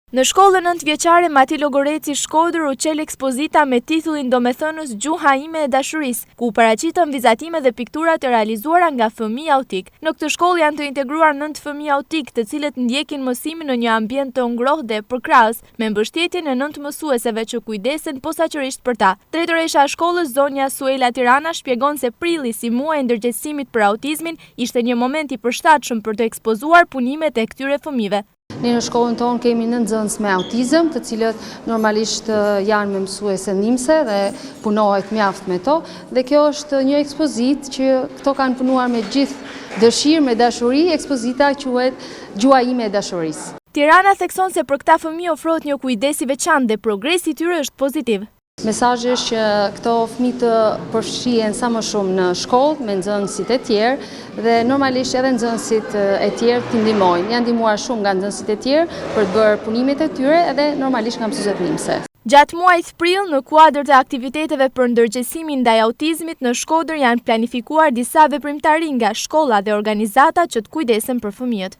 Në shkollën 9 vjeçare Mati Logoreci Shkodër u qel ekspozita me titullin Domethënës Gjuha ime e dashurisë, ku paraqiten vizatime dhe piktura të realizuara nga fëmijë autik. Në këtë shkollë janë të integruar 9 fëmijë autik, të cilët ndjekin mësimin në një ambient të ngrohtë dhe përkrahës, me mbështetjen e 9 mësueseve që kujdesen posaçërisht për ta. Drejtoresha e shkollës, zonja Suela Tirana, shpjegon se prilli si muaj ndërgjegjësimit për autizmin ishte një moment i përshtatshëm për të ekspozuar punimet e këtyre fëmijëve. Ne në shkollën tonë kemi 9 nxënës me autizëm, të cilët normalisht janë me mësuese ndihmëse dhe punohet mjaft me to, dhe kjo është një ekspozitë që këto kanë punuar me gjithë dëshirë, me dashuri. Ekspozita quhet Gjuha ime e dashurisë. Tirana thekson se për këta fëmijë ofrohet një kujdes i veçantë dhe progresi i tyre është pozitiv. Mesazhi është që këto fëmijë të përfshihen sa më shumë në shkollë me nxënësit e tjerë dhe normalisht edhe nxënësit e tjerë t'i ndihmojnë. Janë ndihmuar shumë nga nxënësit e tjerë për të bërë punimet e tyre edhe normalisht nga mësuesit ndihmëse. Gjatë muajit prill, në kuadër të aktiviteteve për ndërgjegjësimin ndaj autizmit në Shkodër janë planifikuar disa veprimtari nga shkolla dhe organizata që të kujdesen për fëmijët.